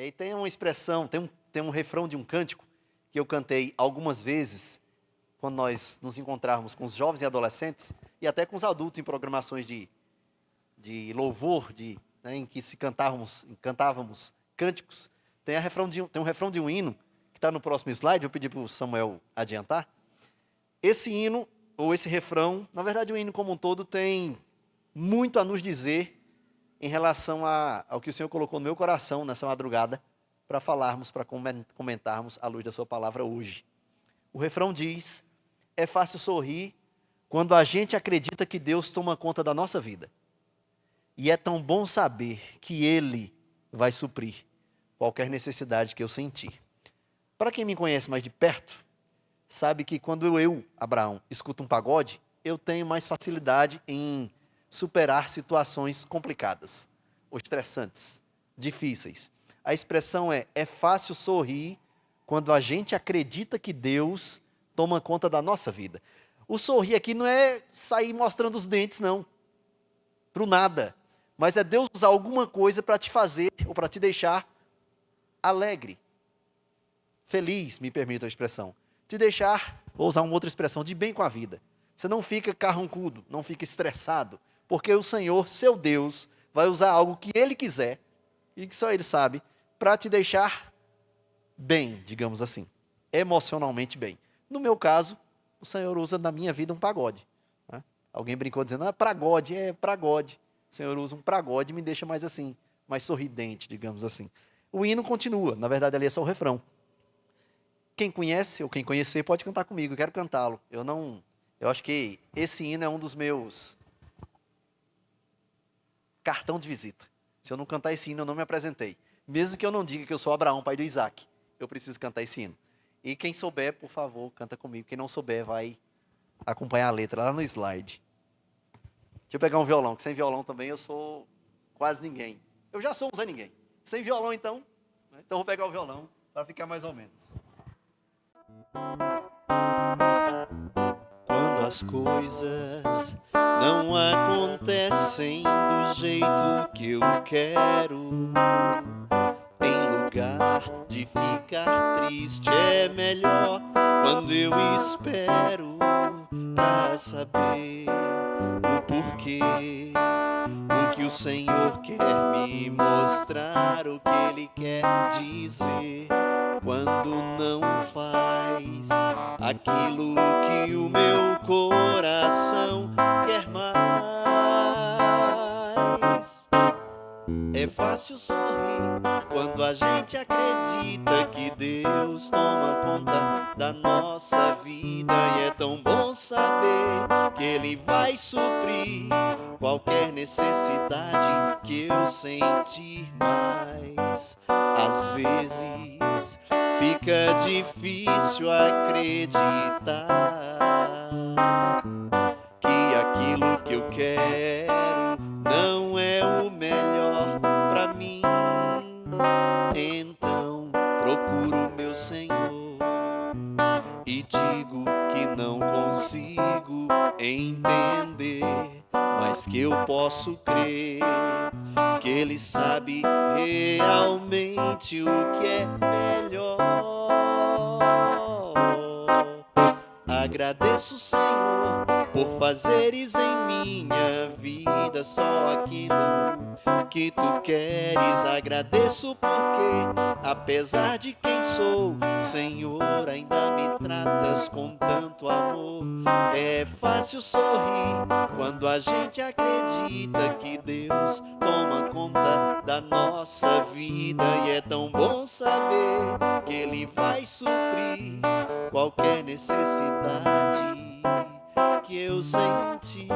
aí tem uma expressão, tem um refrão de um cântico que eu cantei algumas vezes quando nós nos encontrarmos com os jovens e adolescentes e até com os adultos em programações de louvor, né, em que cantávamos cânticos. Tem um refrão de um hino que está no próximo slide, eu pedi para o Samuel adiantar. Esse hino, ou esse refrão, na verdade o hino como um todo tem muito a nos dizer em relação ao que o Senhor colocou no meu coração nessa madrugada, para falarmos, para comentarmos à luz da sua palavra hoje. O refrão diz: é fácil sorrir quando a gente acredita que Deus toma conta da nossa vida. E é tão bom saber que Ele vai suprir qualquer necessidade que eu sentir. Para quem me conhece mais de perto, sabe que quando eu, Abraão, escuto um pagode, eu tenho mais facilidade em superar situações complicadas, ou estressantes, difíceis. A expressão é fácil sorrir quando a gente acredita que Deus toma conta da nossa vida. O sorrir aqui não é sair mostrando os dentes, não, para o nada. Mas é Deus usar alguma coisa para te fazer, ou para te deixar alegre, feliz, me permita a expressão. Te deixar, vou usar uma outra expressão, de bem com a vida. Você não fica carrancudo, não fica estressado, porque o Senhor, seu Deus, vai usar algo que Ele quiser, e que só Ele sabe, para te deixar bem, digamos assim, emocionalmente bem. No meu caso, o Senhor usa na minha vida um pagode. Né? Alguém brincou dizendo, pragode, pragode. O Senhor usa um pragode e me deixa mais assim, mais sorridente, digamos assim. O hino continua, na verdade ali é só o refrão. Quem conhece ou quem conhecer pode cantar comigo, eu quero cantá-lo. Eu acho que esse hino é um dos meus cartão de visita. Se eu não cantar esse hino, eu não me apresentei. Mesmo que eu não diga que eu sou Abraão, pai do Isaac, eu preciso cantar esse hino. E quem souber, por favor, canta comigo. Quem não souber, vai acompanhar a letra lá no slide. Deixa eu pegar um violão, que sem violão também eu sou quase ninguém. Eu já sou um Zé Ninguém. Sem violão, então, né? Então vou pegar o violão para ficar mais ou menos. Quando as coisas não acontecem do jeito que eu quero, em lugar de ficar triste, é melhor quando eu espero pra saber o porquê, o que o Senhor quer me mostrar, o que Ele quer dizer. Quando não faz aquilo que o meu coração quer mais. É fácil sorrir quando a gente acredita que Deus toma conta da nossa vida. E é tão bom saber que Ele vai suprir qualquer necessidade que eu sentir. Mas às vezes fica difícil acreditar que aquilo que eu quero não é o melhor pra mim. Então procuro meu Senhor e digo que não consigo entender, mas que eu posso crer que Ele sabe realmente o que é melhor. Agradeço, Senhor, por fazeres em minha vida só aquilo que Tu queres. Agradeço porque, apesar de quem sou, Senhor, ainda me tratas com tanto amor. É fácil sorrir quando a gente acredita que Deus toma conta da nossa vida. E é tão bom saber que Ele vai suprir qualquer necessidade que eu senti.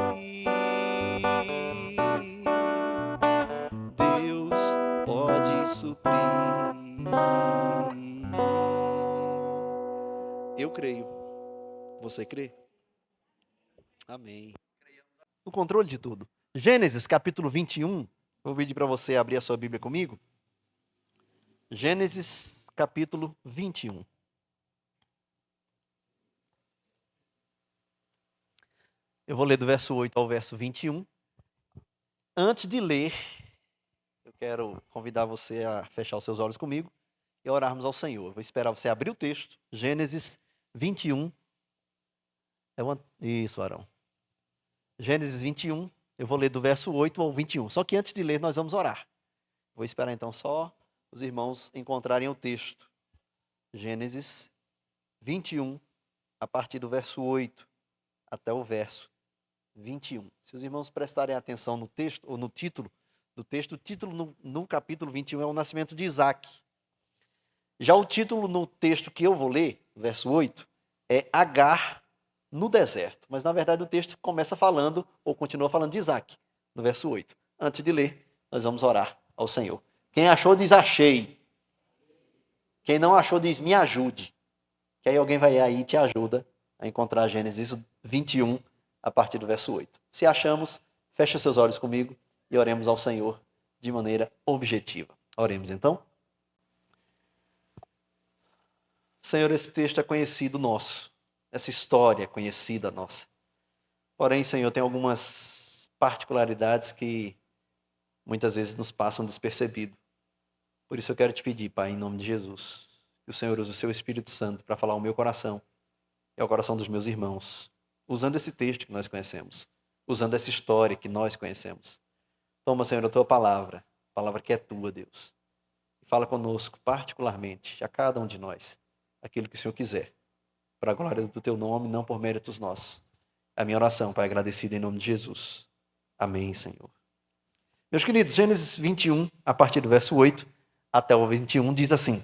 Deus pode suprir. Eu creio. Você crê? Amém. No controle de tudo. Gênesis capítulo 21. Vou pedir para você abrir a sua Bíblia comigo. Gênesis capítulo 21. Eu vou ler do verso 8 ao verso 21. Antes de ler, eu quero convidar você a fechar os seus olhos comigo e orarmos ao Senhor. Eu vou esperar você abrir o texto, Gênesis 21. Isso, Arão. Gênesis 21, eu vou ler do verso 8 ao 21. Só que antes de ler, nós vamos orar. Vou esperar então só os irmãos encontrarem o texto. Gênesis 21, a partir do verso 8 até o verso 21. Se os irmãos prestarem atenção no texto, ou no título do texto, o título no capítulo 21 é o nascimento de Isaac. Já o título no texto que eu vou ler, verso 8, é Agar no deserto. Mas na verdade o texto começa falando, ou continua falando de Isaac, no verso 8. Antes de ler, nós vamos orar ao Senhor. Quem achou diz achei. Quem não achou diz me ajude. Que aí alguém vai aí e te ajuda a encontrar Gênesis 21 a partir do verso 8. Se achamos, feche seus olhos comigo e oremos ao Senhor de maneira objetiva. Oremos então. Senhor, esse texto é conhecido nosso. Essa história é conhecida nossa. Porém, Senhor, tem algumas particularidades que muitas vezes nos passam despercebido. Por isso eu quero te pedir, Pai, em nome de Jesus, que o Senhor use o seu Espírito Santo para falar ao meu coração e ao coração dos meus irmãos, usando esse texto que nós conhecemos, usando essa história que nós conhecemos. Toma, Senhor, a tua palavra que é tua, Deus. E fala conosco, particularmente, a cada um de nós, aquilo que o Senhor quiser, para a glória do teu nome, não por méritos nossos. É a minha oração, Pai, agradecida em nome de Jesus. Amém, Senhor. Meus queridos, Gênesis 21, a partir do verso 8 até o 21, diz assim: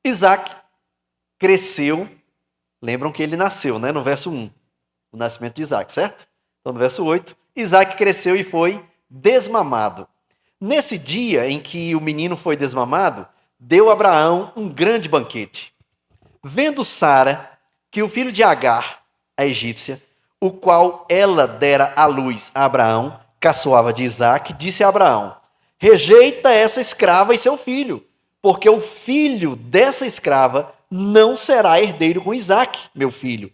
Isaac cresceu, lembram que ele nasceu, né? No verso 1, o nascimento de Isaac, certo? Então, no verso 8, Isaac cresceu e foi desmamado. Nesse dia em que o menino foi desmamado, deu a Abraão um grande banquete. Vendo Sara que o filho de Agar, a egípcia, o qual ela dera à luz a Abraão, caçoava de Isaac, disse a Abraão: rejeita essa escrava e seu filho, porque o filho dessa escrava não será herdeiro com Isaac, meu filho.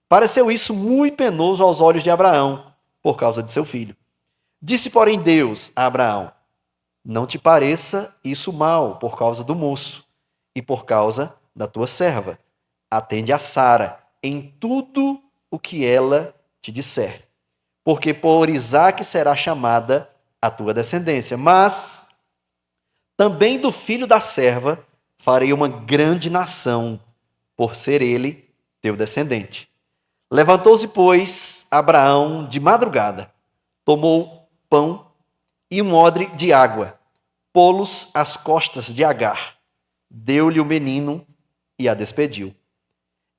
Pareceu isso muito penoso aos olhos de Abraão, por causa de seu filho. Disse, porém, Deus a Abraão: não te pareça isso mal por causa do moço e por causa da tua serva. Atende a Sara em tudo o que ela te disser, porque por Isaque será chamada a tua descendência. Mas também do filho da serva farei uma grande nação, por ser ele teu descendente. Levantou-se, pois, Abraão de madrugada, tomou pão e um odre de água, pô-los às costas de Agar, deu-lhe o menino e a despediu.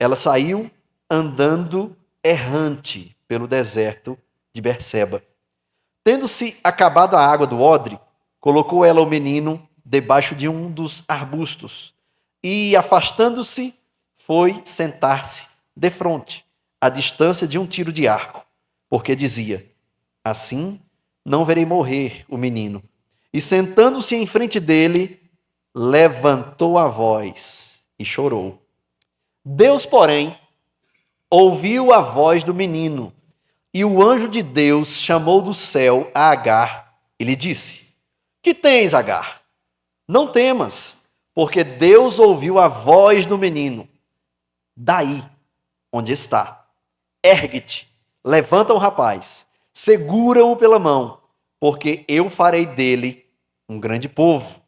Ela saiu andando errante pelo deserto de Berseba. Tendo-se acabado a água do odre, colocou ela o menino debaixo de um dos arbustos e, afastando-se, foi sentar-se defronte, à distância de um tiro de arco, porque dizia: assim não verei morrer o menino. E sentando-se em frente dele, levantou a voz e chorou. Deus, porém, ouviu a voz do menino, e o anjo de Deus chamou do céu a Agar e lhe disse: que tens, Agar? Não temas, porque Deus ouviu a voz do menino. Daí onde está, ergue-te, levanta o rapaz, segura-o pela mão, porque eu farei dele um grande povo.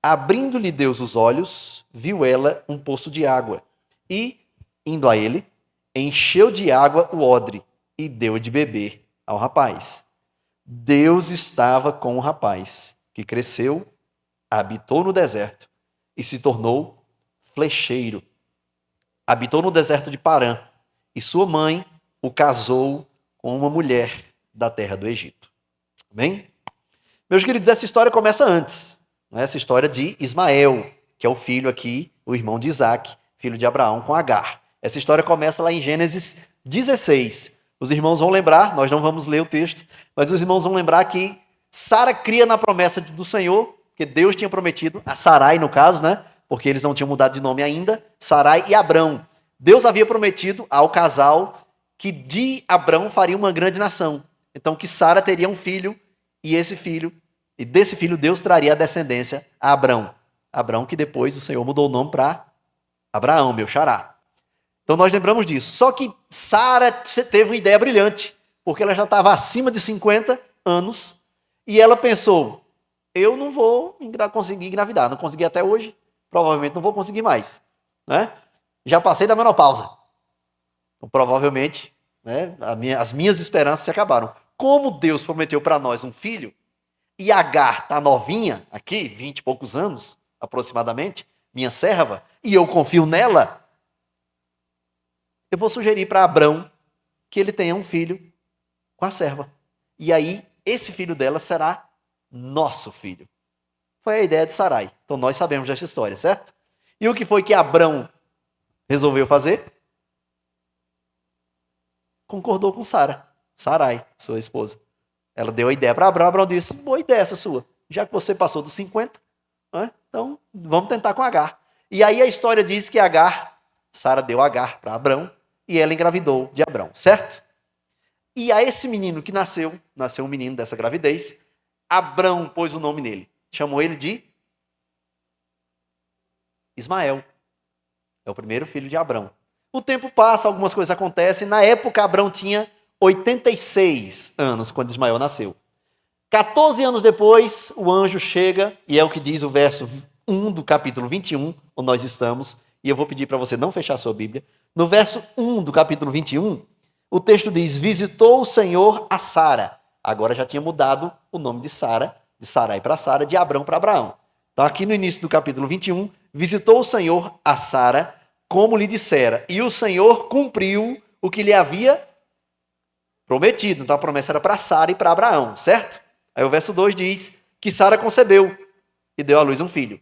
Abrindo-lhe Deus os olhos, viu ela um poço de água, e, indo a ele, encheu de água o odre e deu de beber ao rapaz. Deus estava com o rapaz, que cresceu, habitou no deserto e se tornou flecheiro. Habitou no deserto de Parã, e sua mãe o casou com uma mulher da terra do Egito. Amém? Meus queridos, essa história começa antes. Essa história de Ismael, que é o filho aqui, o irmão de Isaac, filho de Abraão com Agar. Essa história começa lá em Gênesis 16. Os irmãos vão lembrar, nós não vamos ler o texto, mas os irmãos vão lembrar que Sara cria na promessa do Senhor, que Deus tinha prometido, a Sarai no caso, né? Porque eles não tinham mudado de nome ainda, Sarai e Abrão. Deus havia prometido ao casal que de Abrão faria uma grande nação. Então que Sara teria um filho, e esse filho E desse filho Deus traria a descendência a Abrão. Abrão que depois o Senhor mudou o nome para Abraão, meu xará. Então nós lembramos disso. Só que Sara teve uma ideia brilhante, porque ela já estava acima de 50 anos e ela pensou, eu não vou conseguir engravidar, não consegui até hoje, provavelmente não vou conseguir mais. Né? Já passei da menopausa. Então, provavelmente, né, as minhas esperanças se acabaram. Como Deus prometeu para nós um filho, e Agar está novinha, aqui, 20 e poucos anos, aproximadamente, minha serva, e eu confio nela, eu vou sugerir para Abrão que ele tenha um filho com a serva. E aí, esse filho dela será nosso filho. Foi a ideia de Sarai. Então, nós sabemos dessa história, certo? E o que foi que Abrão resolveu fazer? Concordou com Sara. Sarai, sua esposa. Ela deu a ideia para Abrão. Abrão disse, boa ideia essa sua. Já que você passou dos 50, né? Então vamos tentar com Agar. E aí a história diz que Sara deu Agar para Abrão e ela engravidou de Abrão, certo? E a esse menino que nasceu um menino dessa gravidez, Abrão pôs o nome nele. Chamou ele de Ismael. É o primeiro filho de Abrão. O tempo passa, algumas coisas acontecem. Na época, Abrão tinha 86 anos quando Ismael nasceu. 14 anos depois, o anjo chega, e é o que diz o verso 1 do capítulo 21, onde nós estamos, e eu vou pedir para você não fechar sua Bíblia. No verso 1 do capítulo 21, o texto diz, visitou o Senhor a Sara. Agora já tinha mudado o nome de Sara, de Sarai para Sara, de Abrão para Abraão. Então aqui no início do capítulo 21, visitou o Senhor a Sara, como lhe dissera, e o Senhor cumpriu o que lhe havia prometido. Então a promessa era para Sara e para Abraão, certo? Aí o verso 2 diz que Sara concebeu e deu à luz um filho.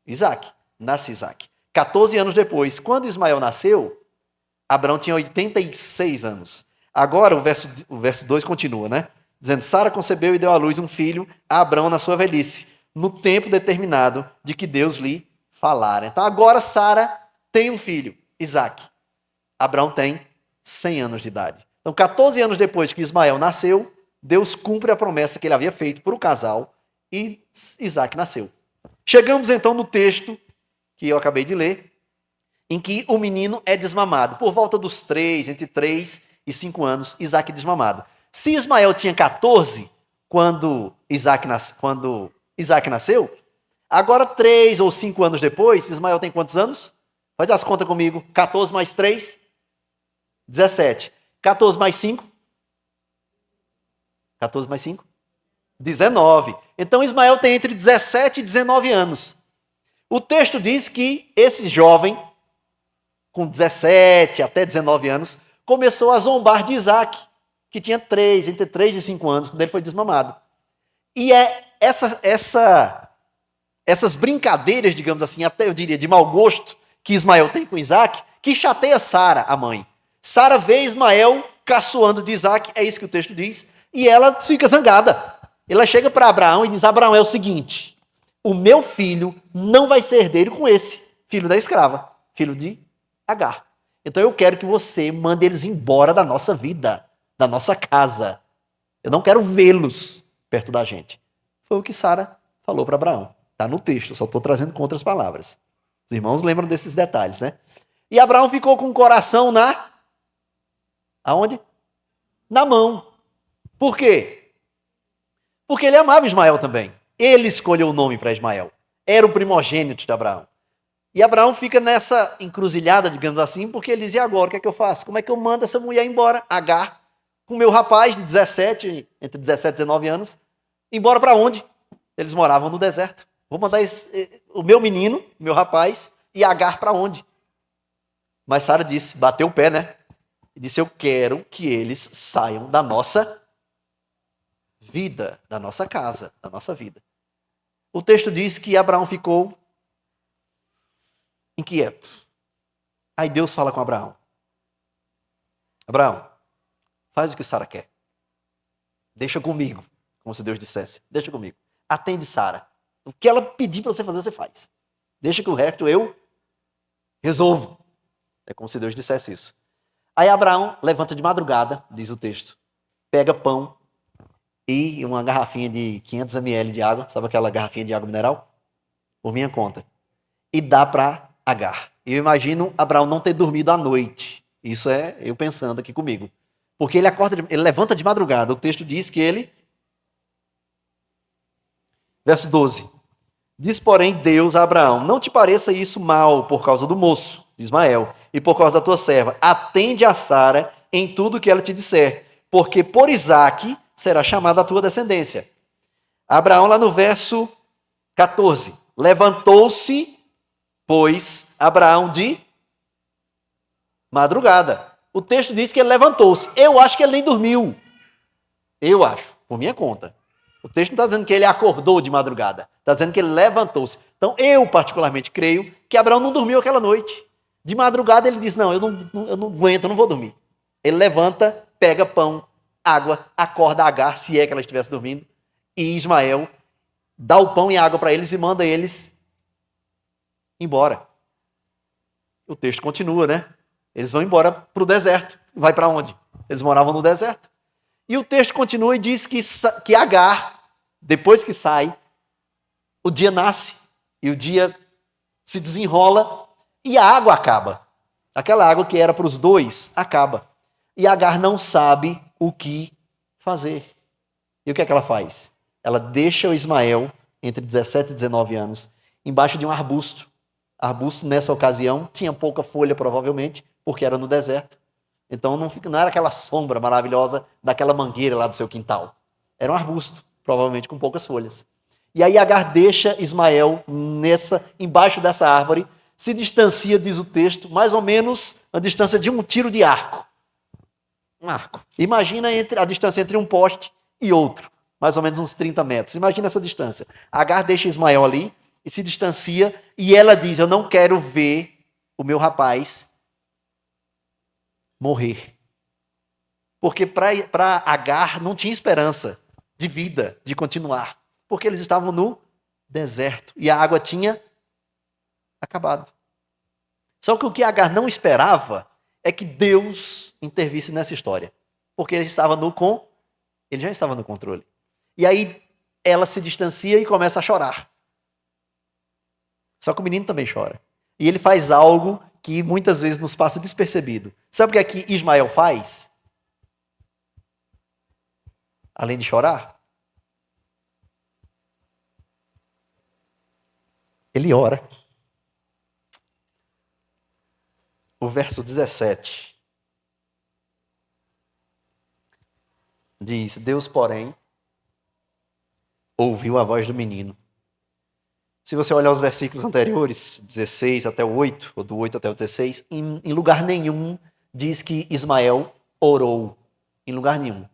Isaac. Nasce Isaac. 14 anos depois, quando Ismael nasceu, Abraão tinha 86 anos. Agora o verso 2 continua, né? Dizendo, Sara concebeu e deu à luz um filho a Abraão na sua velhice, no tempo determinado de que Deus lhe falara. Então agora Sara tem um filho, Isaac. Abraão tem 100 anos de idade. Então 14 anos depois que Ismael nasceu, Deus cumpre a promessa que ele havia feito para o casal e Isaac nasceu. Chegamos então no texto que eu acabei de ler, em que o menino é desmamado. Por volta dos entre 3 e 5 anos, Isaac é desmamado. Se Ismael tinha 14 quando Isaac nasceu, agora 3 ou 5 anos depois, Ismael tem quantos anos? Faz as contas comigo. 14 mais 3, 17. 14 mais 5? 14 mais 5? 19. Então Ismael tem entre 17 e 19 anos. O texto diz que esse jovem, com 17 até 19 anos, começou a zombar de Isaac, que tinha entre 3 e 5 anos, quando ele foi desmamado. E é essas brincadeiras, digamos assim, até eu diria de mau gosto, que Ismael tem com Isaac, que chateia Sara, a mãe. Sara vê Ismael caçoando de Isaac, é isso que o texto diz, e ela fica zangada. Ela chega para Abraão e diz, Abraão, é o seguinte, o meu filho não vai ser herdeiro com esse, filho da escrava, filho de Agar. Então eu quero que você mande eles embora da nossa vida, da nossa casa. Eu não quero vê-los perto da gente. Foi o que Sara falou para Abraão. Está no texto, eu só estou trazendo com outras palavras. Os irmãos lembram desses detalhes, né? E Abraão ficou com o coração aonde? Na mão. Por quê? Porque ele amava Ismael também. Ele escolheu o nome para Ismael. Era o primogênito de Abraão. E Abraão fica nessa encruzilhada, digamos assim, porque ele diz, e agora, o que é que eu faço? Como é que eu mando essa mulher embora, Agar, com meu rapaz de entre 17 e 19 anos, embora para onde? Eles moravam no deserto. Vou mandar o meu menino, meu rapaz, e Agar para onde? Mas Sara disse, bateu o pé, né? E disse, eu quero que eles saiam da nossa vida, da nossa casa, da nossa vida. O texto diz que Abraão ficou inquieto. Aí Deus fala com Abraão. Abraão, faz o que Sara quer. Deixa comigo, como se Deus dissesse. Deixa comigo. Atende Sara. O que ela pedir para você fazer, você faz. Deixa que o resto eu resolvo. É como se Deus dissesse isso. Aí Abraão levanta de madrugada, diz o texto. Pega pão e uma garrafinha de 500 ml de água, sabe aquela garrafinha de água mineral? Por minha conta. E dá para Agar. Eu imagino Abraão não ter dormido à noite. Isso é eu pensando aqui comigo. Porque ele acorda, ele levanta de madrugada. O texto diz que ele... Verso 12. Diz, porém, Deus a Abraão, não te pareça isso mal por causa do moço, de Ismael, e por causa da tua serva. Atende a Sara em tudo que ela te disser, porque por Isaque será chamada a tua descendência. Abraão, lá no verso 14, levantou-se, pois, Abraão de madrugada. O texto diz que ele levantou-se. Eu acho que ele nem dormiu. Eu acho, por minha conta. O texto não está dizendo que ele acordou de madrugada. Está dizendo que ele levantou-se. Então, eu particularmente creio que Abraão não dormiu aquela noite. De madrugada ele diz, não, eu não aguento, eu não vou dormir. Ele levanta, pega pão, água, acorda Agar, se é que ela estivesse dormindo, e Ismael dá o pão e a água para eles e manda eles embora. O texto continua, né? Eles vão embora para o deserto. Vai para onde? Eles moravam no deserto. E o texto continua e diz que Agar, depois que sai, o dia nasce e o dia se desenrola e a água acaba. Aquela água que era para os dois acaba. E Agar não sabe o que fazer. E o que é que ela faz? Ela deixa o Ismael, entre 17 e 19 anos, embaixo de um arbusto. Arbusto, nessa ocasião, tinha pouca folha, provavelmente, porque era no deserto. Então não era aquela sombra maravilhosa daquela mangueira lá do seu quintal. Era um arbusto, provavelmente com poucas folhas. E aí Agar deixa Ismael embaixo dessa árvore, se distancia, diz o texto, mais ou menos a distância de um tiro de arco. Um arco. Imagina a distância entre um poste e outro, mais ou menos uns 30 metros. Imagina essa distância. Agar deixa Ismael ali e se distancia, e ela diz, eu não quero ver o meu rapaz morrer. Porque para Agar não tinha esperança de vida, de continuar. Porque eles estavam no deserto e a água tinha acabado. Só que o que Agar não esperava é que Deus intervisse nessa história. Porque ele já estava no controle. E aí ela se distancia e começa a chorar. Só que o menino também chora. E ele faz algo que muitas vezes nos passa despercebido. Sabe o que é que Ismael faz? Além de chorar, ele ora. O verso 17 diz, Deus, porém, ouviu a voz do menino. Se você olhar os versículos anteriores, 16 até o 8, ou do 8 até o 16, em lugar nenhum diz que Ismael orou. Em lugar nenhum.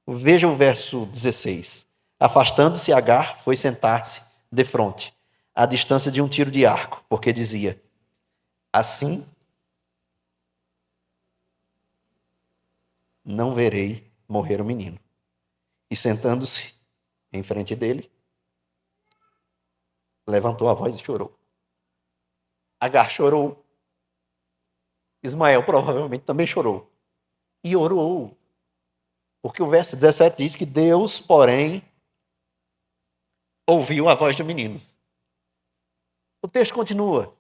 Veja o verso 16. Afastando-se Agar, foi sentar-se defronte, à distância de um tiro de arco, porque dizia, assim não verei morrer o menino. E sentando-se em frente dele, levantou a voz e chorou. Agar chorou. Ismael provavelmente também chorou. E orou. Porque o verso 17 diz que Deus, porém, ouviu a voz do menino. O texto continua.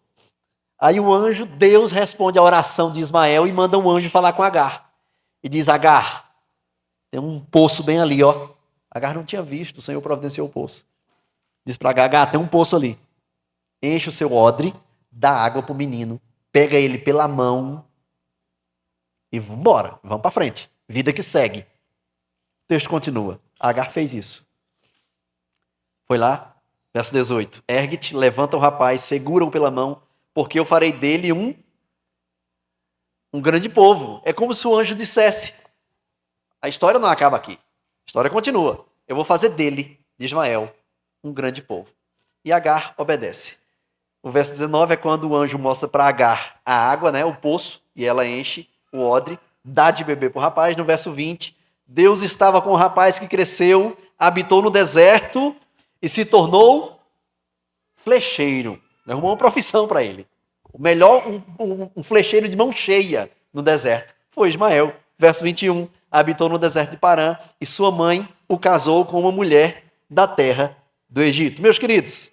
Aí o anjo, Deus responde à oração de Ismael e manda um anjo falar com Agar. E diz, Agar, tem um poço bem ali, ó. Agar não tinha visto, o Senhor providenciou o poço. Diz para Agar, tem um poço ali. Enche o seu odre, dá água para o menino, pega ele pela mão e vambora, vamos para frente. Vida que segue. O texto continua. Agar fez isso. Foi lá, verso 18. Ergue-te, levanta o rapaz, segura-o pela mão, porque eu farei dele um grande povo. É como se o anjo dissesse, a história não acaba aqui. A história continua. Eu vou fazer dele, de Ismael, um grande povo. E Agar obedece. O verso 19 é quando o anjo mostra para Agar a água, né, o poço, e ela enche o odre, dá de beber para o rapaz. No verso 20, Deus estava com o rapaz que cresceu, habitou no deserto e se tornou flecheiro. Arrumou uma profissão para ele. O melhor, um flecheiro de mão cheia no deserto foi Ismael. Verso 21, habitou no deserto de Parã e sua mãe o casou com uma mulher da terra do Egito. Meus queridos,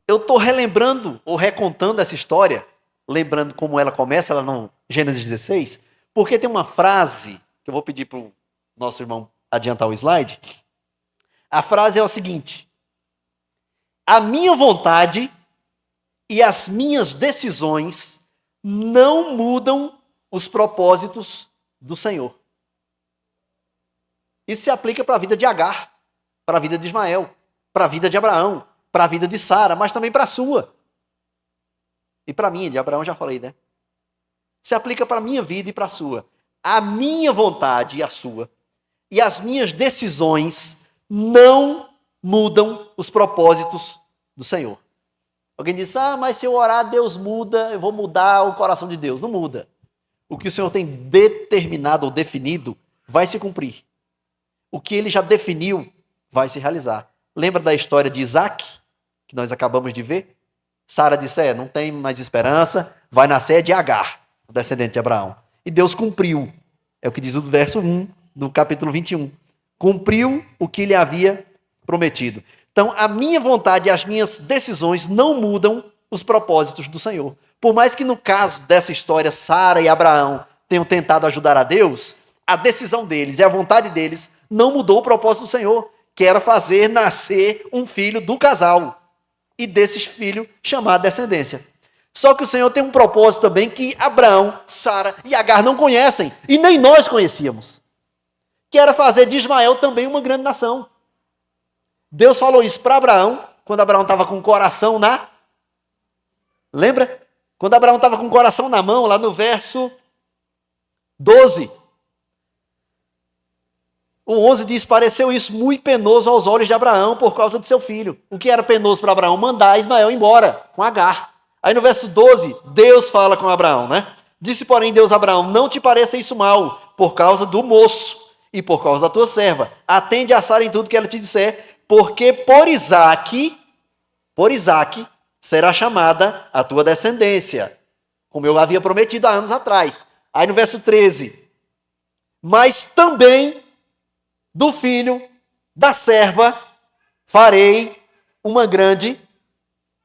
eu estou relembrando ou recontando essa história, lembrando como ela começa, ela no Gênesis 16, porque tem uma frase, que eu vou pedir para o nosso irmão adiantar o slide. A frase é o seguinte: a minha vontade e as minhas decisões não mudam os propósitos do Senhor. Isso se aplica para a vida de Agar, para a vida de Ismael, para a vida de Abraão, para a vida de Sara, mas também para a sua. E para a minha, de Abraão já falei, né? Se aplica para a minha vida e para a sua. A minha vontade e a sua, e as minhas decisões não mudam os propósitos do Senhor. Alguém diz, mas se eu orar, Deus muda, eu vou mudar o coração de Deus. Não muda. O que o Senhor tem determinado ou definido vai se cumprir. O que ele já definiu vai se realizar. Lembra da história de Isaac, que nós acabamos de ver? Sara disse, não tem mais esperança, vai nascer de Agar, o descendente de Abraão. E Deus cumpriu. É o que diz o verso 1 do capítulo 21. Cumpriu o que lhe havia prometido. Então, a minha vontade e as minhas decisões não mudam os propósitos do Senhor. Por mais que no caso dessa história, Sara e Abraão tenham tentado ajudar a Deus, a decisão deles e a vontade deles não mudou o propósito do Senhor, que era fazer nascer um filho do casal. E desses filhos chamar descendência. Só que o Senhor tem um propósito também que Abraão, Sara e Agar não conhecem, e nem nós conhecíamos. Que era fazer de Ismael também uma grande nação. Deus falou isso para Abraão, quando Abraão estava com o coração na... Lembra? Quando Abraão estava com o coração na mão, lá no verso 12. O 11 diz, pareceu isso muito penoso aos olhos de Abraão por causa de seu filho. O que era penoso para Abraão? Mandar Ismael embora, com Agar. Aí no verso 12, Deus fala com Abraão, né? Disse, porém, Deus a Abraão, não te pareça isso mal, por causa do moço e por causa da tua serva. Atende a Sara em tudo que ela te disser, porque por Isaque será chamada a tua descendência, como eu havia prometido há anos atrás. Aí no verso 13, mas também do filho da serva farei uma grande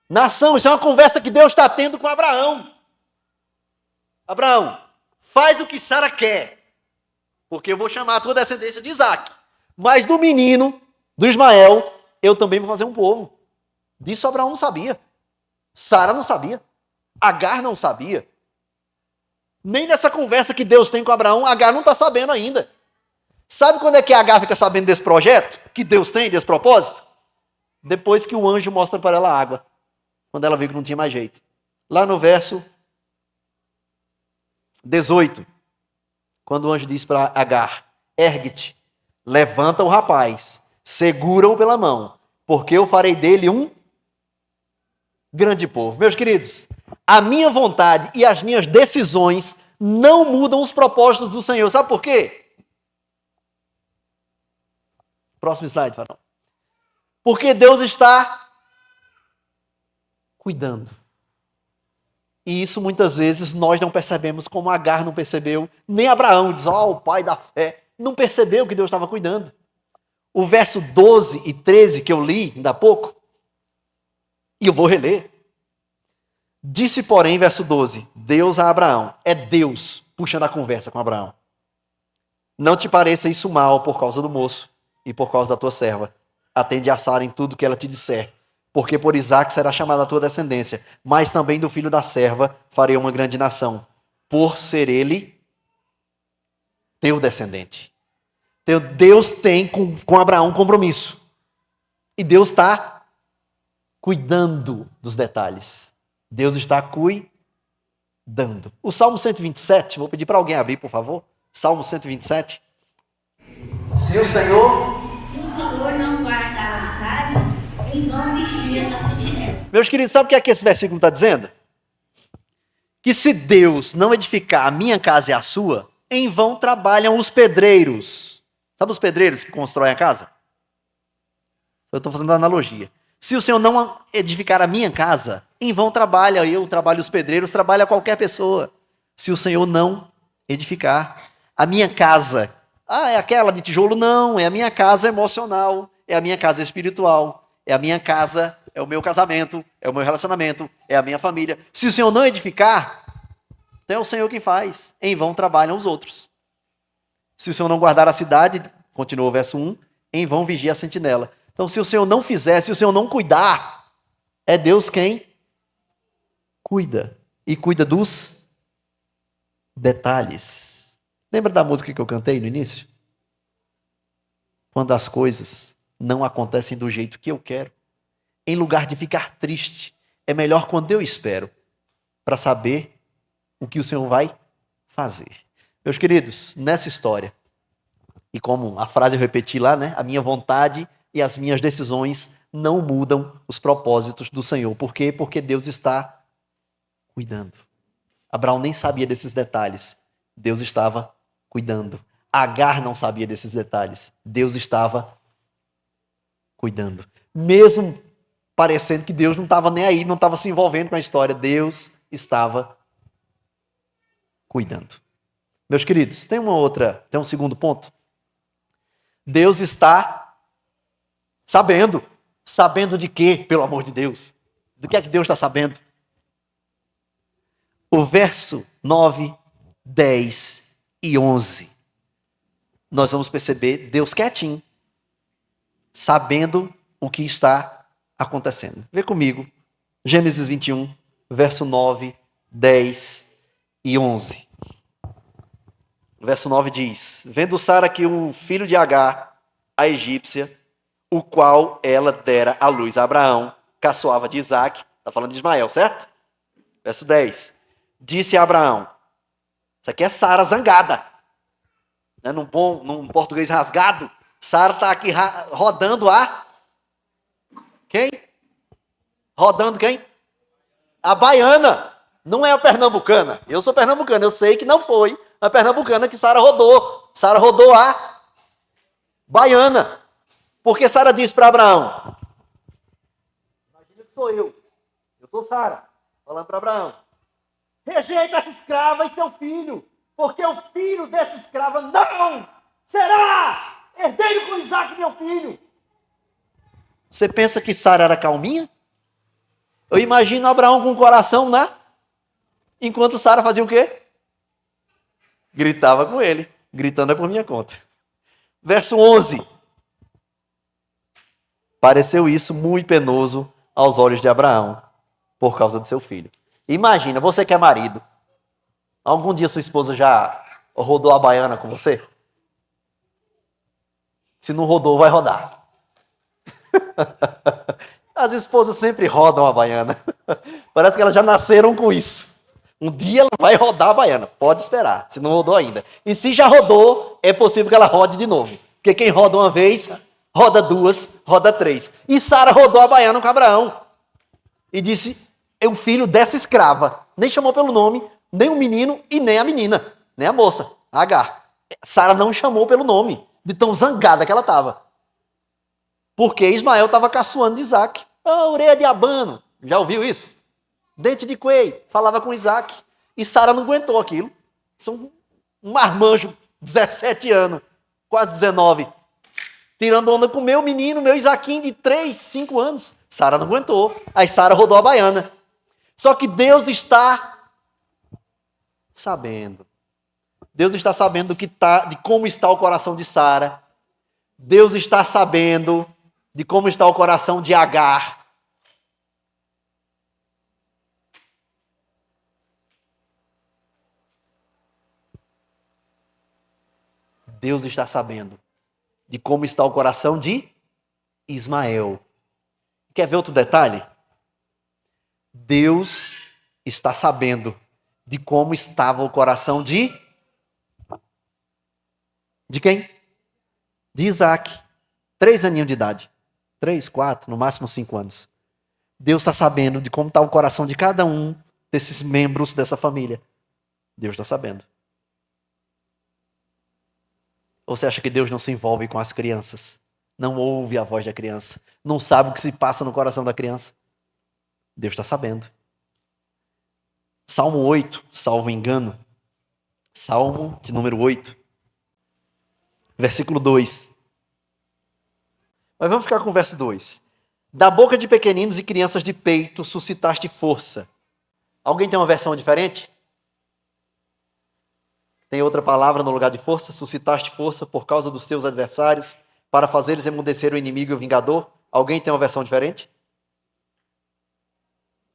nação. Isso é uma conversa que Deus está tendo com Abraão. Abraão, faz o que Sara quer, porque eu vou chamar a tua descendência de Isaque. Mas do menino, do Ismael, eu também vou fazer um povo. Disso Abraão não sabia. Sara não sabia. Agar não sabia. Nem nessa conversa que Deus tem com Abraão, Agar não está sabendo ainda. Sabe quando é que Agar fica sabendo desse projeto? Que Deus tem, desse propósito? Depois que o anjo mostra para ela a água. Quando ela viu que não tinha mais jeito. Lá no verso 18. Quando o anjo diz para Agar, ergue-te, levanta o rapaz, segura-o pela mão, porque eu farei dele um grande povo. Meus queridos, a minha vontade e as minhas decisões não mudam os propósitos do Senhor. Sabe por quê? Próximo slide, Farol. Porque Deus está cuidando. E isso muitas vezes nós não percebemos, como Agar não percebeu, nem Abraão, diz, o pai da fé, não percebeu que Deus estava cuidando. O verso 12 e 13 que eu li ainda há pouco, e eu vou reler. Disse, porém, verso 12, Deus a Abraão, é Deus puxando a conversa com Abraão. Não te pareça isso mal por causa do moço e por causa da tua serva. Atende a Sara em tudo que ela te disser, porque por Isaque será chamada a tua descendência, mas também do filho da serva farei uma grande nação, por ser ele teu descendente. Deus tem com Abraão um compromisso. E Deus está cuidando dos detalhes. Deus está cuidando. O Salmo 127, vou pedir para alguém abrir, por favor. Salmo 127. Se o Senhor não guardar a cidade, em vão vigia da sentinela. Meus queridos, sabe o que esse versículo está dizendo? Que se Deus não edificar a minha casa e a sua, em vão trabalham os pedreiros. Sabe os pedreiros que constroem a casa? Eu estou fazendo a analogia. Se o Senhor não edificar a minha casa, em vão trabalha eu, trabalho os pedreiros, trabalha qualquer pessoa. Se o Senhor não edificar a minha casa, Ah, é aquela de tijolo? Não, é a minha casa emocional, é a minha casa espiritual, é a minha casa, é o meu casamento, é o meu relacionamento, é a minha família. Se o Senhor não edificar, então é o Senhor quem faz. Em vão trabalham os outros. Se o Senhor não guardar a cidade, continua o verso 1, em vão vigia a sentinela. Então, se o Senhor não fizer, se o Senhor não cuidar, é Deus quem cuida. E cuida dos detalhes. Lembra da música que eu cantei no início? Quando as coisas não acontecem do jeito que eu quero, em lugar de ficar triste, é melhor quando eu espero, para saber o que o Senhor vai fazer. Meus queridos, nessa história, e como a frase eu repeti lá, né? A minha vontade e as minhas decisões não mudam os propósitos do Senhor. Por quê? Porque Deus está cuidando. Abraão nem sabia desses detalhes. Deus estava cuidando. Agar não sabia desses detalhes. Deus estava cuidando. Mesmo parecendo que Deus não estava nem aí, não estava se envolvendo com a história, Deus estava cuidando. Meus queridos, tem um segundo ponto. Deus está sabendo. Sabendo de quê, pelo amor de Deus? Do que é que Deus está sabendo? O verso 9, 10 e 11. Nós vamos perceber Deus quietinho, sabendo o que está acontecendo. Vê comigo, Gênesis 21, verso 9, 10 e 11. Verso 9 diz: vendo Sara que o filho de Agar, a egípcia, o qual ela dera à luz a Abraão, caçoava de Isaac, está falando de Ismael, certo? Verso 10, disse a Abraão, isso aqui é Sara zangada, né? Num português rasgado, Sara está aqui rodando quem? Rodando quem? A baiana, não é a pernambucana. Eu sou pernambucana, eu sei que não foi a pernambucana que Sara rodou. Sara rodou a baiana. Porque Sara disse para Abraão, imagina que sou eu sou Sara, falando para Abraão, rejeita essa escrava e seu filho, porque o filho dessa escrava não será herdeiro com Isaac, meu filho. Você pensa que Sara era calminha? Eu imagino Abraão com o coração, né? Enquanto Sara fazia o quê? Gritava com ele. Gritando é por minha conta. Verso 11. Pareceu isso muito penoso aos olhos de Abraão, por causa do seu filho. Imagina, você que é marido, algum dia sua esposa já rodou a baiana com você? Se não rodou, vai rodar. As esposas sempre rodam a baiana. Parece que elas já nasceram com isso. Um dia ela vai rodar a baiana. Pode esperar, se não rodou ainda. E se já rodou, é possível que ela rode de novo. Porque quem roda uma vez, roda duas, roda três. E Sara rodou a baiana com Abraão. E disse, é o filho dessa escrava. Nem chamou pelo nome, nem o menino e nem a menina. Nem a moça, a Agar. Sara não chamou pelo nome, de tão zangada que ela estava. Porque Ismael estava caçoando de Isaac. Ah, orelha de abano. Já ouviu isso? Dente de coelho. Falava com Isaac. E Sara não aguentou aquilo. São um marmanjo, 17 anos, quase 19. Tirando onda com meu menino, meu Isaquinho de 3, 5 anos. Sara não aguentou. Aí Sara rodou a baiana. Só que Deus está sabendo. Deus está sabendo de como está o coração de Sara. Deus está sabendo de como está o coração de Agar. Deus está sabendo de como está o coração de Ismael. Quer ver outro detalhe? Deus está sabendo de como estava o coração de quem? De Isaac. 3 aninhos de idade. 3, 4, no máximo 5 anos. Deus está sabendo de como está o coração de cada um desses membros dessa família. Deus está sabendo. Ou você acha que Deus não se envolve com as crianças? Não ouve a voz da criança? Não sabe o que se passa no coração da criança? Deus está sabendo. Salmo 8, salvo engano. Salmo de número 8. Versículo 2. Mas vamos ficar com o verso 2. Da boca de pequeninos e crianças de peito suscitaste força. Alguém tem uma versão diferente? Tem outra palavra no lugar de força? Suscitaste força por causa dos teus adversários, para fazeres emudecer o inimigo e o vingador? Alguém tem uma versão diferente?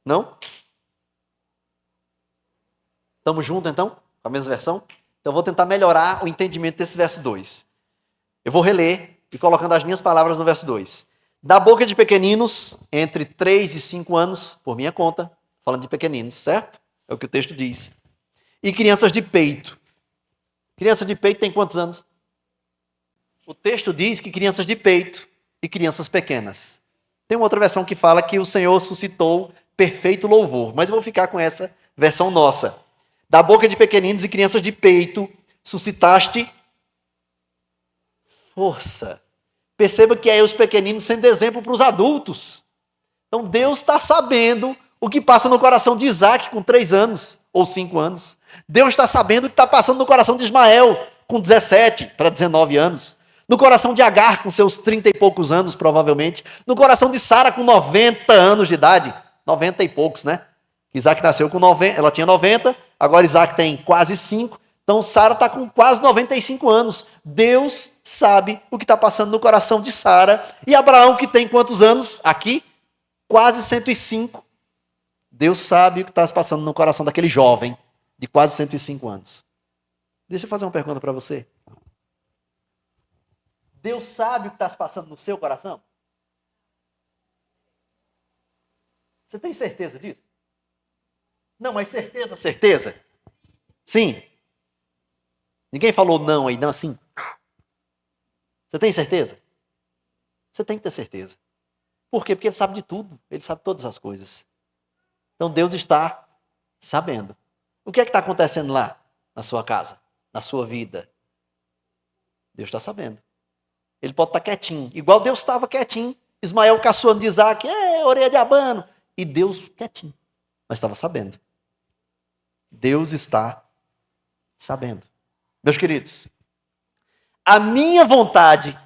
Não? Estamos juntos então? Com a mesma versão? Então eu vou tentar melhorar o entendimento desse verso 2. Eu vou reler e colocando as minhas palavras no verso 2. Da boca de pequeninos, entre 3 e 5 anos, por minha conta, falando de pequeninos, certo? É o que o texto diz. E crianças de peito. Criança de peito tem quantos anos? O texto diz que crianças de peito e crianças pequenas. Tem uma outra versão que fala que o Senhor suscitou perfeito louvor, mas eu vou ficar com essa versão nossa. Da boca de pequeninos e crianças de peito, suscitaste força. Perceba que é os pequeninos sendo exemplo para os adultos. Então Deus está sabendo o que passa no coração de Isaac com 3 anos ou 5 anos. Deus está sabendo o que está passando no coração de Ismael com 17 para 19 anos. No coração de Agar com seus 30 e poucos anos, provavelmente. No coração de Sara com 90 anos de idade. 90 e poucos, né? Isaac nasceu com 90, ela tinha 90, agora Isaac tem quase 5. Então Sara está com quase 95 anos. Deus sabe o que está passando no coração de Sara. E Abraão, que tem quantos anos aqui? Quase 105. Deus sabe o que está passando no coração daquele jovem de quase 105 anos. Deixa eu fazer uma pergunta para você. Deus sabe o que está se passando no seu coração? Você tem certeza disso? Não, mas certeza, certeza? Sim. Ninguém falou não aí, não assim? Você tem certeza? Você tem que ter certeza. Por quê? Porque Ele sabe de tudo. Ele sabe todas as coisas. Então Deus está sabendo. O que é que está acontecendo lá, na sua casa, na sua vida? Deus está sabendo. Ele pode estar quietinho, igual Deus estava quietinho. Ismael caçoando de Isaac, orelha de abano. E Deus quietinho, mas estava sabendo. Deus está sabendo. Meus queridos, a minha vontade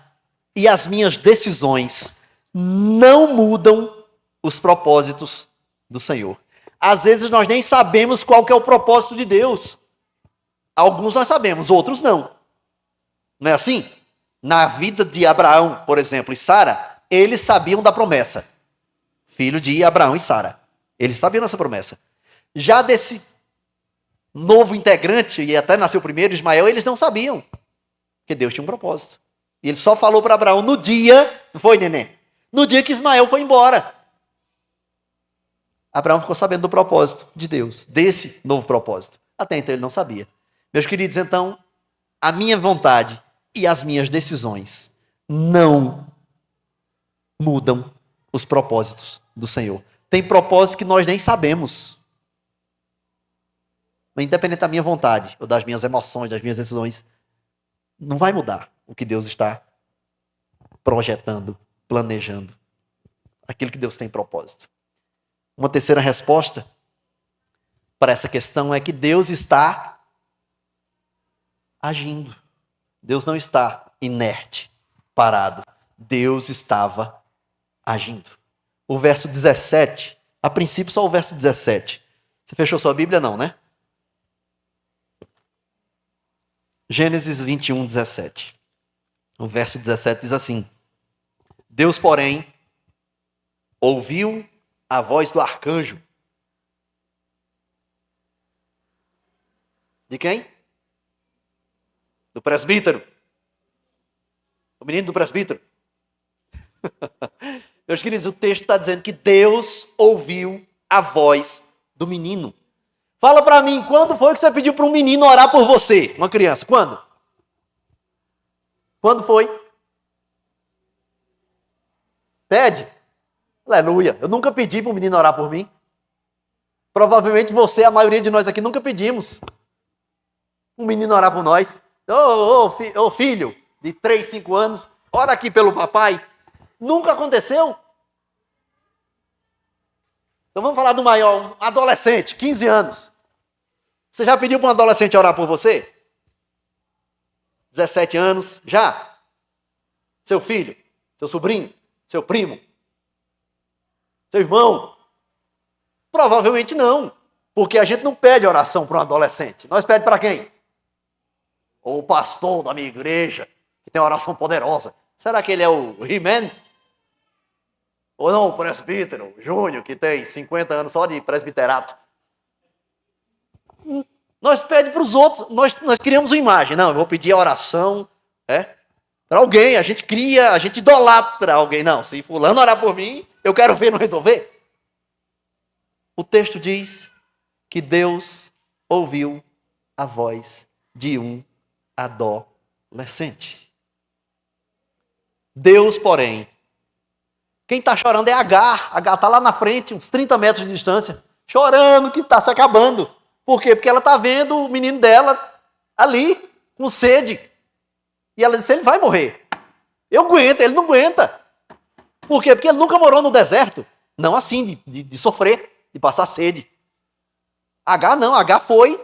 e as minhas decisões não mudam os propósitos do Senhor. Às vezes nós nem sabemos qual que é o propósito de Deus. Alguns nós sabemos, outros não. Não é assim? Na vida de Abraão, por exemplo, e Sara, eles sabiam da promessa. Filho de Abraão e Sara. Eles sabiam dessa promessa. Já desse novo integrante, e até nasceu primeiro, Ismael, eles não sabiam. Porque Deus tinha um propósito. E ele só falou para Abraão no dia, não foi, neném? No dia que Ismael foi embora. Abraão ficou sabendo do propósito de Deus, desse novo propósito. Até então ele não sabia. Meus queridos, então, a minha vontade e as minhas decisões não mudam os propósitos do Senhor. Tem propósitos que nós nem sabemos. Mas independente da minha vontade, ou das minhas emoções, das minhas decisões, não vai mudar o que Deus está projetando, planejando. Aquilo que Deus tem propósito. Uma terceira resposta para essa questão é que Deus está agindo. Deus não está inerte, parado. Deus estava agindo. O verso 17, a princípio só o verso 17. Você fechou sua Bíblia? Não, né? Gênesis 21, 17. O verso 17 diz assim: Deus, porém, ouviu a voz do arcanjo. De quem? Do presbítero. O menino do presbítero. Meus queridos, o texto está dizendo que Deus ouviu a voz do menino. Fala para mim, quando foi que você pediu para um menino orar por você? Uma criança, quando? Quando foi? Pede. Aleluia. Eu nunca pedi para um menino orar por mim. Provavelmente você, a maioria de nós aqui, nunca pedimos um menino orar por nós. Ô filho de 3, 5 anos, ora aqui pelo papai. Nunca aconteceu. Então vamos falar do maior, um adolescente, 15 anos. Você já pediu para um adolescente orar por você? 17 anos, já? Seu filho, seu sobrinho, seu primo, seu irmão? Provavelmente não, porque a gente não pede oração para um adolescente. Nós pedimos para quem? Ou o pastor da minha igreja, que tem uma oração poderosa. Será que ele é o He-Man? Ou não, o presbítero, o Júnior, que tem 50 anos só de presbiterato? Nós pedimos para os outros, nós criamos uma imagem. Não, eu vou pedir a oração para alguém, a gente cria, a gente idolatra alguém. Não, se fulano orar por mim, eu quero ver não resolver. O texto diz que Deus ouviu a voz de um adolescente. Deus, porém, quem está chorando é Agar. Agar está lá na frente, uns 30 metros de distância, chorando que está se acabando. Por quê? Porque ela está vendo o menino dela ali, com sede. E ela disse, ele vai morrer. Eu aguento, ele não aguenta. Por quê? Porque ele nunca morou no deserto. Não assim, de sofrer, de passar sede. Agar não, Agar foi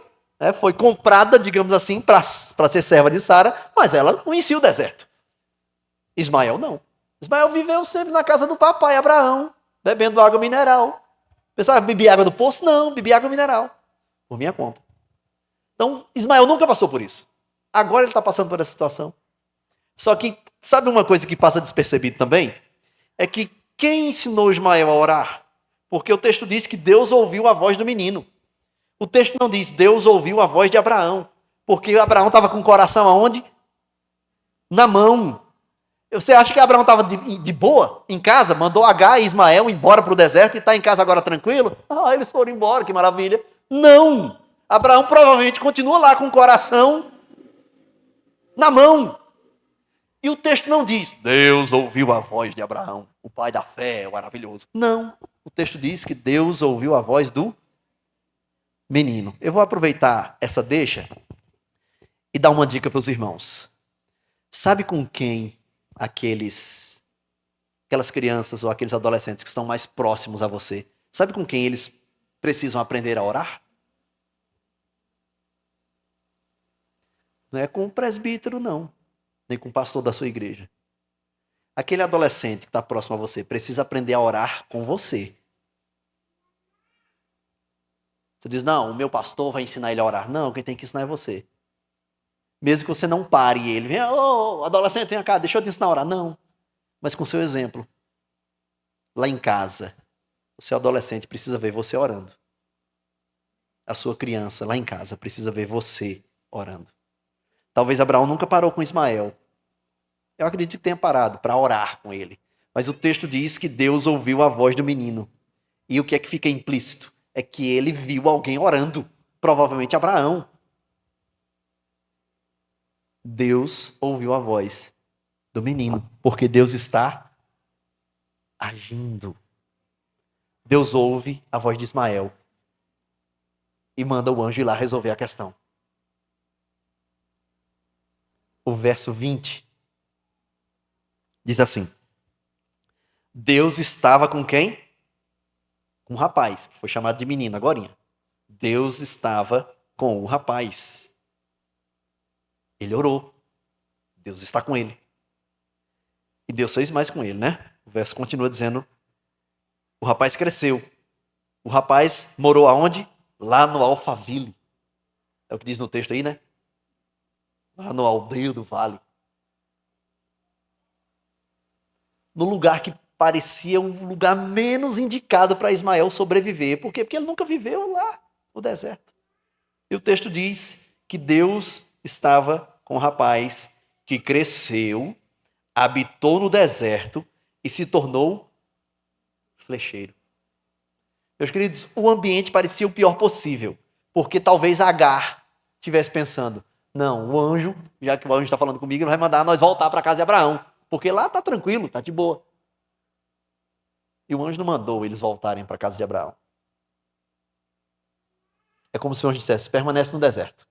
comprada, digamos assim, para ser serva de Sara, mas ela conhecia o deserto. Ismael não. Ismael viveu sempre na casa do papai Abraão, bebendo água mineral. Pensava que bebia água do poço? Não, bebia água mineral. Por minha conta. Então, Ismael nunca passou por isso. Agora ele está passando por essa situação. Só que, sabe uma coisa que passa despercebido também? É que quem ensinou Ismael a orar? Porque o texto diz que Deus ouviu a voz do menino. O texto não diz, Deus ouviu a voz de Abraão. Porque Abraão estava com o coração aonde? Na mão. Você acha que Abraão estava de boa em casa? Mandou Agar e Ismael embora para o deserto e está em casa agora tranquilo? Ah, eles foram embora, que maravilha. Não! Abraão provavelmente continua lá com o coração na mão. E o texto não diz, Deus ouviu a voz de Abraão, o pai da fé, o maravilhoso. Não. O texto diz que Deus ouviu a voz do menino. Eu vou aproveitar essa deixa e dar uma dica para os irmãos. Sabe com quem aquelas crianças ou aqueles adolescentes que estão mais próximos a você, sabe com quem eles precisam aprender a orar? Não é com o presbítero, não. Nem com o pastor da sua igreja. Aquele adolescente que está próximo a você precisa aprender a orar com você. Você diz, não, o meu pastor vai ensinar ele a orar. Não, quem tem que ensinar é você. Mesmo que você não pare ele. Venha, adolescente, vem cá, deixa eu te ensinar a orar. Não. Mas com seu exemplo. Lá em casa, o seu adolescente precisa ver você orando. A sua criança lá em casa precisa ver você orando. Talvez Abraão nunca parou com Ismael. Eu acredito que tenha parado para orar com ele. Mas o texto diz que Deus ouviu a voz do menino. E o que é que fica implícito? É que ele viu alguém orando. Provavelmente Abraão. Deus ouviu a voz do menino. Porque Deus está agindo. Deus ouve a voz de Ismael. E manda o anjo ir lá resolver a questão. O verso 20 diz assim: Deus estava com quem? Com o rapaz, que foi chamado de menino agorinha. Deus estava com o rapaz. Ele orou. Deus está com ele. E Deus fez mais com ele, né? O verso continua dizendo: o rapaz cresceu. O rapaz morou aonde? Lá no Alphaville. É o que diz no texto aí, né? Lá no aldeio do vale. No lugar que parecia um lugar menos indicado para Ismael sobreviver. Por quê? Porque ele nunca viveu lá no deserto. E o texto diz que Deus estava com o rapaz que cresceu, habitou no deserto e se tornou flecheiro. Meus queridos, o ambiente parecia o pior possível, porque talvez Agar estivesse pensando, não, o anjo, já que o anjo está falando comigo, ele vai mandar nós voltar para a casa de Abraão, porque lá está tranquilo, está de boa. E o anjo não mandou eles voltarem para a casa de Abraão. É como se o anjo dissesse, permanece no deserto.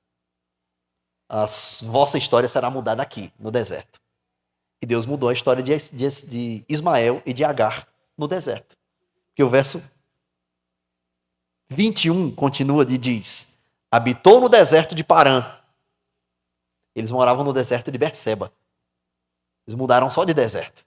A vossa história será mudada aqui, no deserto. E Deus mudou a história de Ismael e de Agar no deserto. Porque o verso 21 continua e diz, habitou no deserto de Parã. Eles moravam no deserto de Berseba. Eles mudaram só de deserto,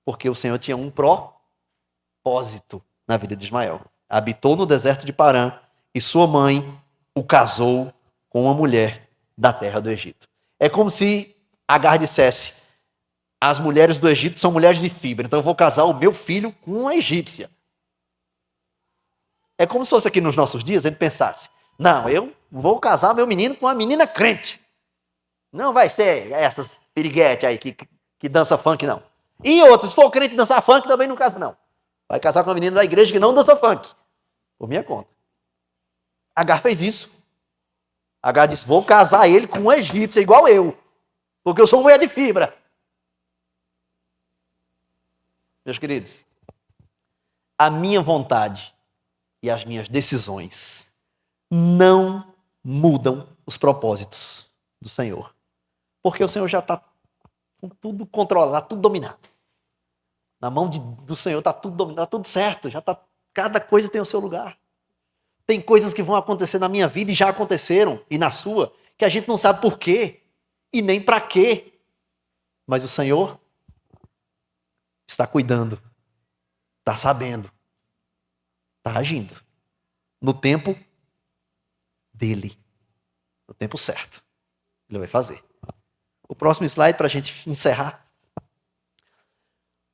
porque o Senhor tinha um propósito na vida de Ismael. Habitou no deserto de Parã e sua mãe o casou com uma mulher da terra do Egito. É como se Agar dissesse: as mulheres do Egito são mulheres de fibra, então eu vou casar o meu filho com uma egípcia. É como se fosse aqui nos nossos dias, ele pensasse: não, eu vou casar meu menino com uma menina crente. Não vai ser essas piriguete aí que dança funk, não. E outros, se for crente dançar funk, também não casa, não. Vai casar com uma menina da igreja que não dança funk. Por minha conta. Agar fez isso. Agar disse: vou casar ele com uma egípcia igual eu, porque eu sou mulher de fibra. Meus queridos, a minha vontade e as minhas decisões não mudam os propósitos do Senhor. Porque o Senhor já está com tudo controlado, está tudo dominado. Na mão do Senhor está tudo dominado, está tudo certo. Cada coisa tem o seu lugar. Tem coisas que vão acontecer na minha vida e já aconteceram, e na sua, que a gente não sabe por quê e nem para quê. Mas o Senhor está cuidando, está sabendo, está agindo no tempo dele, no tempo certo. Ele vai fazer. O próximo slide para a gente encerrar.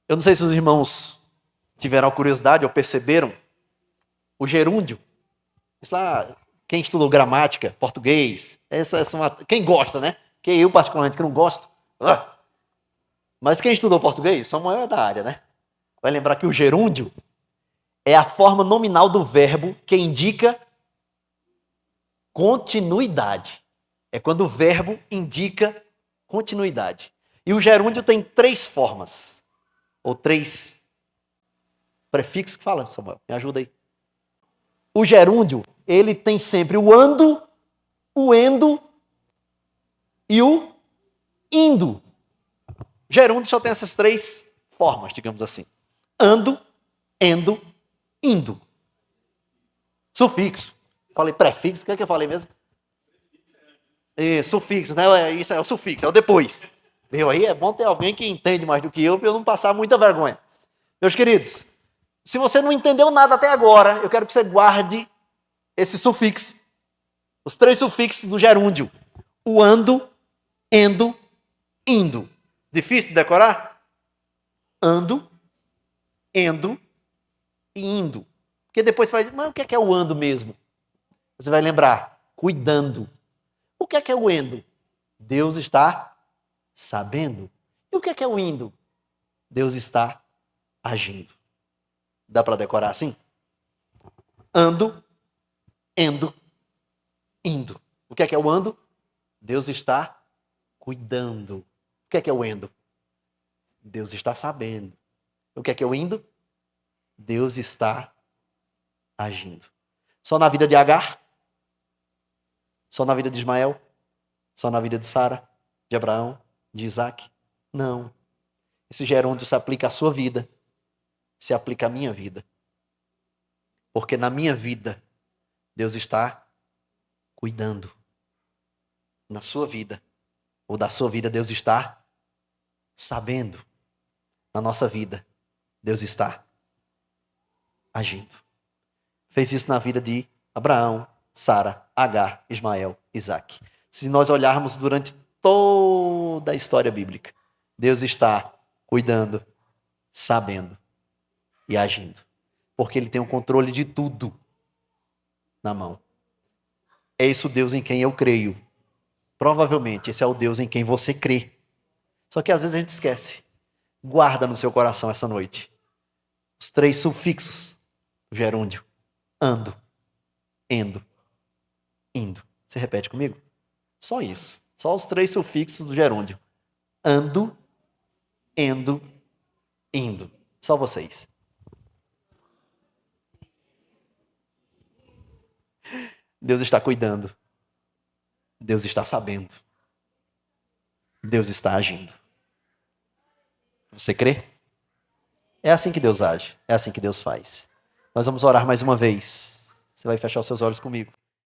Eu não sei se os irmãos tiveram a curiosidade ou perceberam o gerúndio. Isso lá, quem estudou gramática, português, quem gosta, né? Que eu particularmente que não gosto. Mas quem estudou português, Samuel é da área, né? Vai lembrar que o gerúndio é a forma nominal do verbo que indica continuidade. É quando o verbo indica continuidade. E o gerúndio tem 3 formas, ou 3 prefixos que fala, Samuel, me ajuda aí. O gerúndio, ele tem sempre o ando, o endo e o indo. O gerúndio só tem essas 3 formas, digamos assim. Ando, endo, indo. Sufixo. Falei prefixo, o que é que eu falei mesmo? Sufixo, né? Isso é o sufixo, é o depois. Meu, aí é bom ter alguém que entende mais do que eu, para eu não passar muita vergonha. Meus queridos, se você não entendeu nada até agora, eu quero que você guarde esse sufixo. Os 3 sufixos do gerúndio. O ando, endo, indo. Difícil de decorar? Ando, endo e indo. Porque depois você vai dizer: mas o que é o ando mesmo? Você vai lembrar: cuidando. O que é o endo? Deus está sabendo. E o que é o indo? Deus está agindo. Dá para decorar assim? Ando, endo, indo. O que é o ando? Deus está cuidando. O que é o endo? Deus está sabendo. O que é o indo? Deus está agindo. Só na vida de Agar? Só na vida de Ismael? Só na vida de Sara? De Abraão? De Isaac? Não. Esse gerúndio se aplica à sua vida. Se aplica à minha vida. Porque na minha vida, Deus está cuidando. Na sua vida, ou da sua vida, Deus está sabendo. Na nossa vida, Deus está agindo. Fez isso na vida de Abraão, Sara, Agar, Ismael, Isaac. Se nós olharmos durante toda a história bíblica, Deus está cuidando, sabendo e agindo. Porque Ele tem o controle de tudo na mão. É esse o Deus em quem eu creio. Provavelmente esse é o Deus em quem você crê. Só que às vezes a gente esquece. Guarda no seu coração essa noite os 3 sufixos do gerúndio. Ando, endo, indo. Você repete comigo? Só isso. Só os 3 sufixos do gerúndio. Ando, endo, indo. Só vocês. Deus está cuidando. Deus está sabendo. Deus está agindo. Você crê? É assim que Deus age. É assim que Deus faz. Nós vamos orar mais uma vez. Você vai fechar os seus olhos comigo.